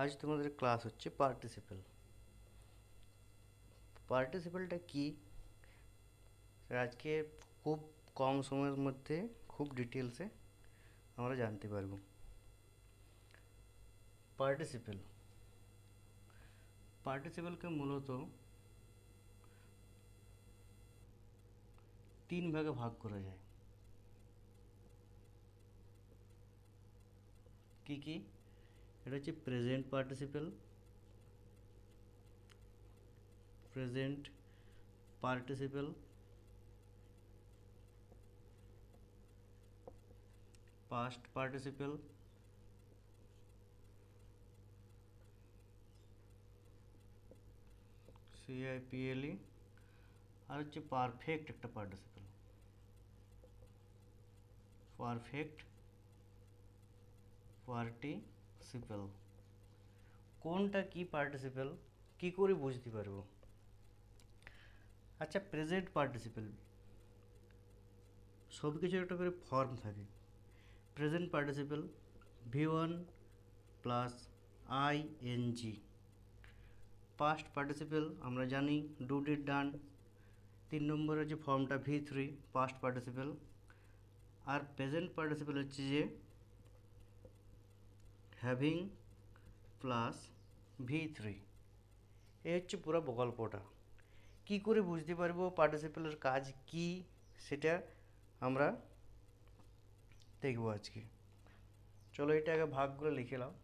আজ তোমাদের ক্লাস হচ্ছে পার্টিসিপেল। পার্টিসিপেলটা কি আজকে খুব কম সময়ের মধ্যে খুব ডিটেলসে আমরা জানতে পারবো। পার্টিসিপেল পার্টিসিপেলকে মূলত তিন ভাগে ভাগ করা যায়। কি কি? এটা হচ্ছে present participle, present participle, past participle, C I P L E, আর হচ্ছে পারফেক্ট একটা পার্টিসিপেল, পারফেক্ট পার্টিসিপেল। কোনটা কি পার্টিসিপেল কি করে বুঝতে পারবো? আচ্ছা, প্রেজেন্ট পার্টিসিপেল সব কিছুর একটা করে ফর্ম থাকে। Present participle V1 plus I N G. Past participle আমরা জানি ডু ডিড ডান। 3 নম্বরের যে ফর্মটা V3 পাস্ট পার্টিসিপেল। আর প্রেজেন্ট পার্টিসিপেল হচ্ছে যে হ্যাভিং প্লাস V3। এই হচ্ছে পুরো প্রকল্পটা। কি করে বুঝতে পারবো পার্টিসিপেলের কাজ কি সেটা আমরা দেখবো আজকে। চলো এটা আগে ভাগগুলো লিখে নাও।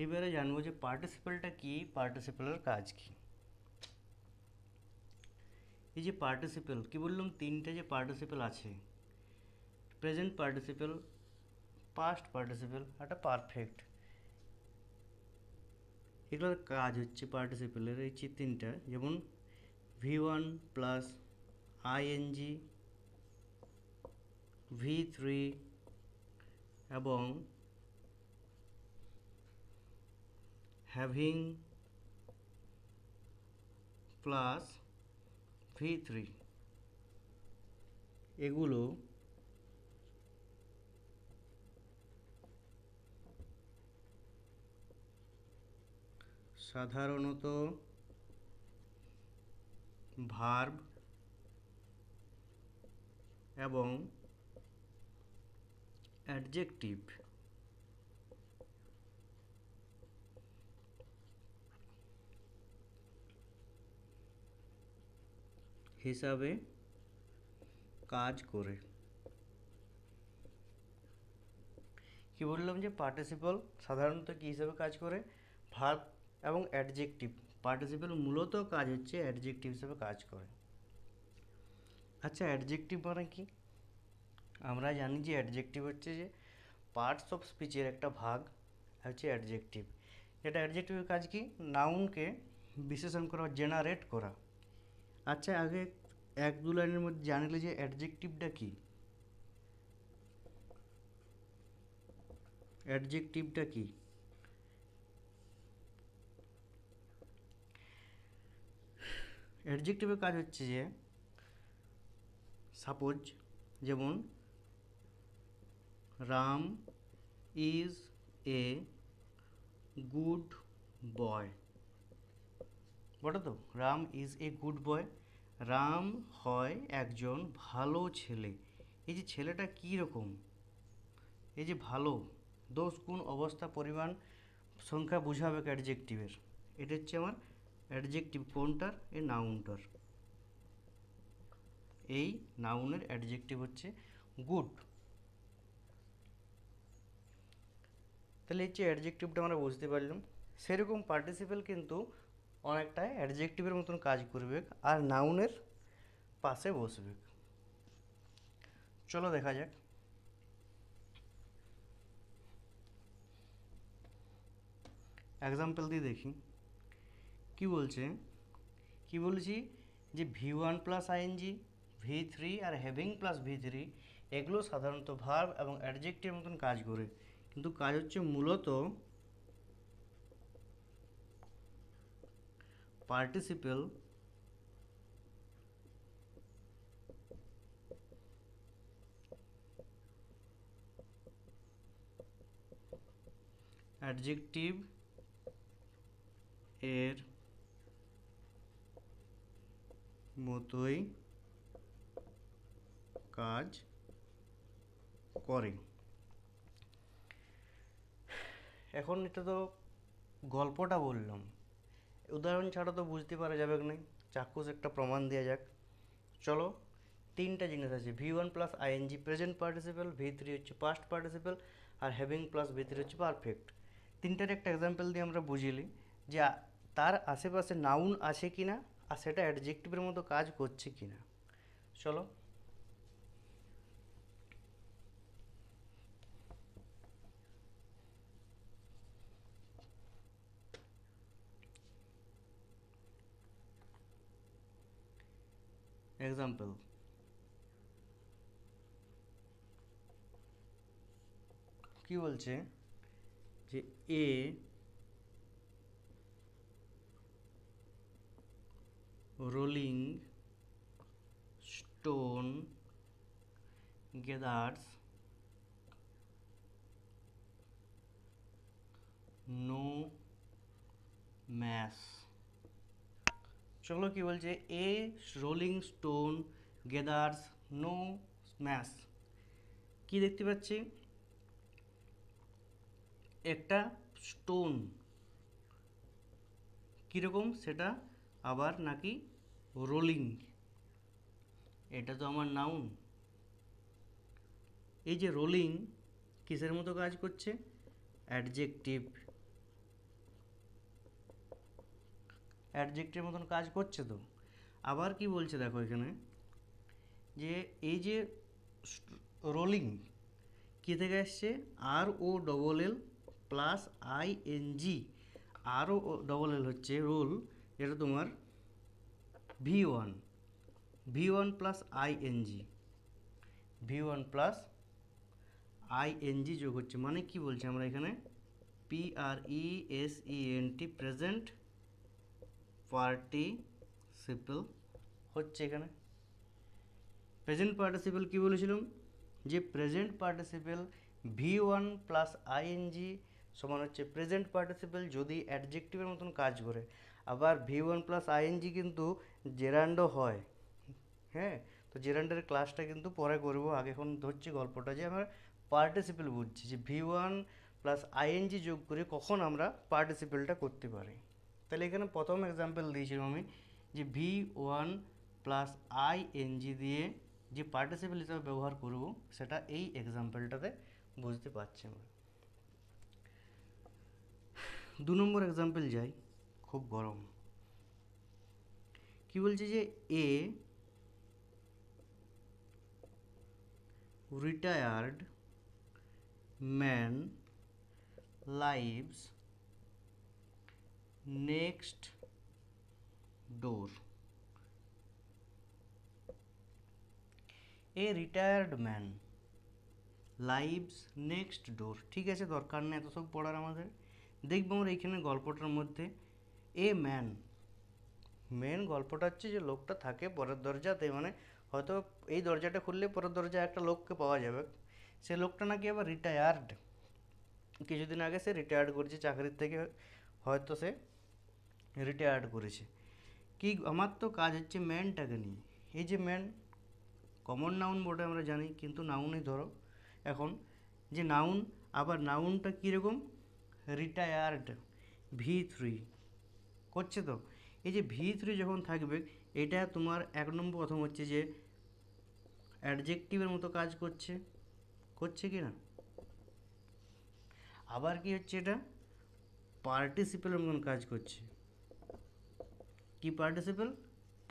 এবারে জানবো যে পার্টিসিপেলটা কি, পার্টিসিপেলের কাজ কি। এই যে পার্টিসিপেল কি বললাম, তিনটে যে পার্টিসিপেল আছে, প্রেজেন্ট পার্টিসিপেল, পাস্ট পার্টিসিপেল, একটা পারফেক্ট। এগুলোর কাজ হচ্ছে পার্টিসিপেলের এই যে তিনটা, যেমন V1 প্লাস আইএনজি, V3 এবং হ্যাভিং প্লাস V3। এগুলো সাধারণত ভার্ব এবং অ্যাডজেক্টিভ হিসাবে কাজ করে। কি বললাম যে পার্টিসিপল সাধারণত কি হিসাবে কাজ করে? ভার্ব এবং অ্যাডজেক্টিভ। পার্টিসিপল মূলত কাজ হচ্ছে অ্যাডজেক্টিভ হিসাবে কাজ করে। আচ্ছা, অ্যাডজেক্টিভ মানে কি? আমরা জানি যে অ্যাডজেক্টিভ হচ্ছে যে পার্টস অফ স্পিচের একটা ভাগ হচ্ছে অ্যাডজেক্টিভ। এটা অ্যাডজেক্টিভের কাজ কি? নাউনকে বিশেষণ করা, জেনারেট করা। আচ্ছা, আগে এক দু লাইনের মধ্যে জানলে যে অ্যাডজেক্টিভটা কি। অ্যাডজেক্টিভটা কি? অ্যাডজেক্টিভের কাজ হচ্ছে যে সাপোজ, যেমন Ram is a good boy, বলো তো, Ram is a good boy. Ram হয় একজন ভালো ছেলে। এই যে ছেলেটা কী রকম, এই যে ভালো, দোষ গুণ অবস্থা পরিমাণ সংখ্যা বোঝাবে অ্যাডজেক্টিভের। এটা হচ্ছে আমার অ্যাডজেক্টিভ। কোনটার? এই নাউনটার। এই নাউনের অ্যাডজেক্টিভ হচ্ছে গুড। তাহলে এই যে অ্যাডজেক্টিভটা আমরা বুঝতে পারলাম। সেরকম পার্টিসিপেল কিন্তু অনেকটা অ্যাডজেক্টিভের মতন কাজ করবে আর নাউনের পাশে বসবে। চলো দেখা যাক। এক্সাম্পল দিয়ে দেখি কি বলছে। কি বলছি যে V1 প্লাস আইএনজি, V3 G having plus V3 এগুলো সাধারণত ভার্ব এবং অ্যাডজেক্টিভের মতন কাজ করে, কিন্তু কাজ হচ্ছে মূলত পার্টিসিপেল অ্যাডজেক্টিভ এর মতোই কাজ করে। এখন এটা তো গল্পটা বললাম, উদাহরণ ছাড়া তো বুঝতে পারা যাবে না, চাক্ষুষ একটা প্রমাণ দেওয়া যাক। চলো, তিনটা জিনিস আছে, V1 plus ING present participle, V3 হচ্ছে পাস্ট পার্টিসিপেল, আর হ্যাভিং প্লাস V3 হচ্ছে পারফেক্ট। তিনটার একটা এক্সাম্পল দিয়ে আমরা বুঝিলি যে তার আশেপাশে নাউন আছে কিনা আর সেটা অ্যাডজেক্টিভের মতো কাজ করছে কিনা। চলো, এক্সাম্পল কি বলছে যে a rolling stone gathers no mass। চলো কি বলছে, a rolling stone gathers no mass. কি দেখতে পাচ্ছি, একটা স্টোন কীরকম সেটা আবার নাকি রোলিং, এটা তো আমার নাউন। এই যে রোলিং কিসের মতো কাজ করছে, অ্যাডজেক্টিভ, অ্যাডজেক্টিভের মতন কাজ করছে তো। আবার কি বলছে দেখো এখানে, যে এই যে রোলিং কী থেকে আসছে, ROLL প্লাস ING, ROLL হচ্ছে রোল, এটা তোমার V1, V1 plus ING, V1 plus ING যোগ হচ্ছে, মানে কি বলছে আমরা এখানে PRESENT প্রেজেন্ট পার্টিসিপেল হচ্ছে। এখানে প্রেজেন্ট পার্টিসিপেল কি বলেছিলাম, যে present participle V1 plus ING সমান হচ্ছে প্রেজেন্ট পার্টিসিপেল যদি অ্যাডজেক্টিভের মতন কাজ করে। আবার V1 প্লাস ING কিন্তু জেরান্ডও হয়, হ্যাঁ। তো জেরান্ডের ক্লাসটা কিন্তু পরে করব, আগে এখন ধরছি গল্পটা যে আমরা পার্টিসিপেল বুঝছি, যে V1 প্লাস ING যোগ করে কখন আমরা পার্টিসিপেলটা করতে পারি। তাহলে এখানে প্রথম এক্সাম্পল দিয়েছিলাম আমি, যে V1 প্লাস ING দিয়ে যে পার্টিসিপেল হিসাবে ব্যবহার করব সেটা এই এক্সাম্পলটাতে বুঝতে পারছি আমরা। 2 নম্বর এক্সাম্পল যাই, খুব গরম। কি বলছে যে এ retired man lives next door। A retired man lives next ডোর, ঠিক আছে, দরকার নেই এত সব পড়ার আমাদের। দেখবো আমরা এইখানে গল্পটার মধ্যে এ ম্যান, মেন গল্পটা হচ্ছে যে লোকটা থাকে পরের দরজাতে, মানে হয়তো এই দরজাটা খুললে পরের দরজায় একটা লোককে পাওয়া যাবে, সে লোকটা নাকি আবার রিটায়ার্ড, কিছুদিন আগে সে রিটায়ার্ড করেছে চাকরির থেকে, হয়তো সে রিটায়ার্ড করেছে। কি আমার তো কাজ হচ্ছে ম্যানটাকে নিয়ে, এই যে ম্যান কমন নাউন বটে আমরা জানি, কিন্তু নাউনই ধরো এখন, যে নাউন, আবার নাউনটা কীরকম, রিটায়ার্ড, V3 করছে তো। এই যে V3 যখন থাকবে, এটা তোমার এক নম্বর প্রথম হচ্ছে যে অ্যাডজেক্টিভের মতো কাজ করছে, করছে কি না। আবার কি হচ্ছে, এটা পার্টিসিপেলের মতন কাজ করছে। কি পার্টিসিপেল,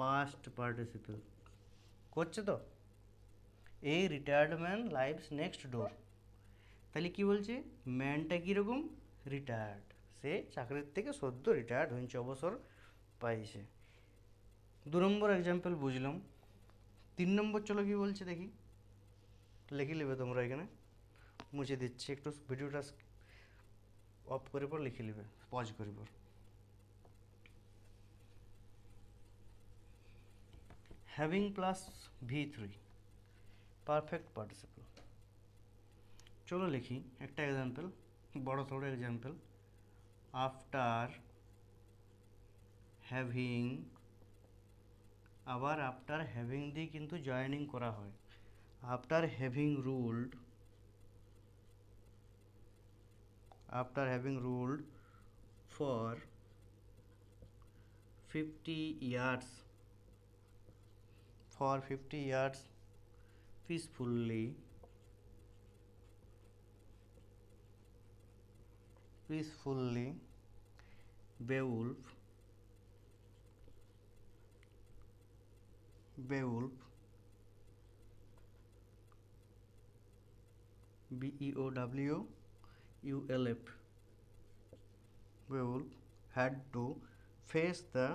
পাস্ট পার্টিসিপেল করছে তো। এই রিটায়ার্ড ম্যান লাইভস নেক্সট ডোর, তাহলে কি বলছে, ম্যানটা কীরকম, রিটায়ার্ড, সে চাকরির থেকে সদ্য রিটায়ার্ড হয়েছে, অবসর পাইছে। 2 নম্বর এক্সাম্পল বুঝলাম। 3 নম্বর চলো কি বলছে দেখি, লিখে নেবে তোমরা এখানে, মুছে দিচ্ছি একটু, ভিডিওটা অফ করে পর লিখে নেবে, পজ করে পর। Having plus V3 perfect participle. চলো লিখি একটা এক্সাম্পল, বড় সড়ো এক্সাম্পল। আফটার হ্যাভিং, আবার আফটার হ্যাভিং দিয়ে কিন্তু জয়েনিং করা হয়। After having ruled, after having ruled for 50 years, for 50 years peacefully, Beowulf Beowulf Beowulf had to face the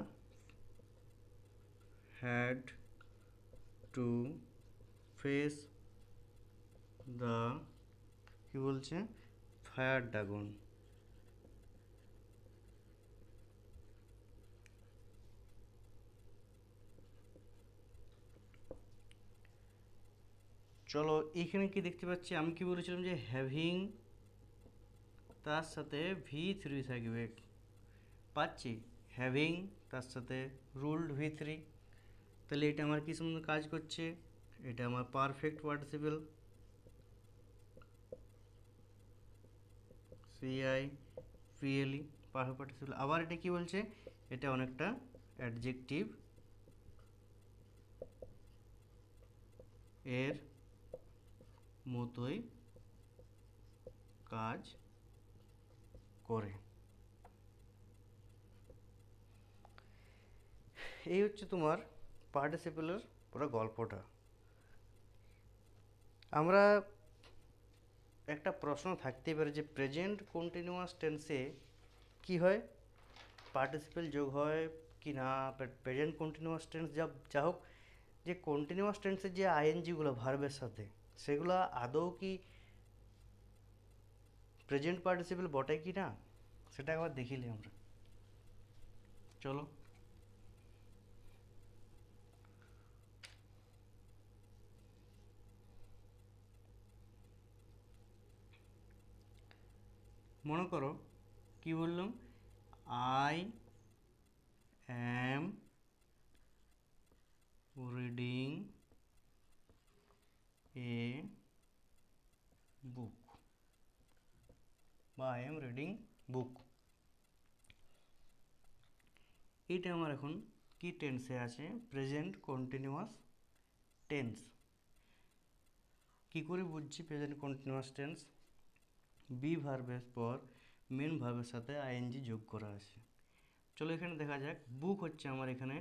কি বলছে, ফায়ার ড্রাগন। চলো এখানে কি দেখতে পাচ্ছি, আমি কি বলেছিলাম যে হ্যাভিং তার সাথে V3 থাকবে, পাচ্ছি হ্যাভিং তার সাথে রুলড V3, তাহলে এটা আমার কি সম্বন্ধে কাজ করছে, এটা আমার perfect participle, CIPLE perfect participle. আবার এটা কি বলছে, এটা অনেকটা অ্যাডজেক্টিভ এর মতোই কাজ করে। এই হচ্ছে তোমার পার্টিসিপলের পুরো গল্পটা। আমরা একটা প্রশ্ন থাকতেই পারে যে প্রেজেন্ট কন্টিনিউয়াস টেন্সে কি হয়, পার্টিসিপল যোগ হয় কি না। প্রেজেন্ট কন্টিনিউয়াস টেন্স যা হোক, যে কন্টিনিউয়াস টেন্সের যে আইএনজিগুলো ভার্বের সাথে, সেগুলো আদৌ কি প্রেজেন্ট পার্টিসিপল বটে কি না, সেটা একবার দেখিলে আমরা। চলো মনে করো কি বললাম, আই অ্যাম রিডিং এ বুক, বা আই এম রিডিং বুক। এটা আমার এখন কি টেন্সে আছে, প্রেজেন্ট কন্টিনিউয়াস টেন্স। কি করে বুঝছি প্রেজেন্ট কন্টিনিউয়াস টেন্স, বি ভার্বের পর মেন ভার্বের সাথে আইএনজি যোগ করা আছে। চলো এখানে দেখা যাক, বুক হচ্ছে আমার এখানে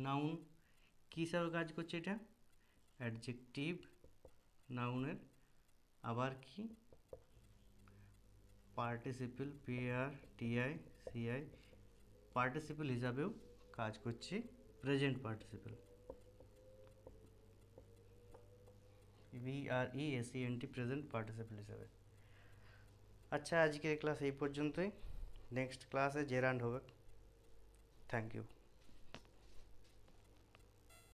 নাউন, কী হিসাবে কাজ করছে, এটা অ্যাডজেক্টিভ নাউনের, আবার কি পার্টিসিপল PRTICI পার্টিসিপল হিসাবেও কাজ করছে, present participle PRESENT present participle হিসাবে। আচ্ছা আজকের ক্লাস এই পর্যন্তই, নেক্সট ক্লাসে জেরান্ড হবে। Thank you.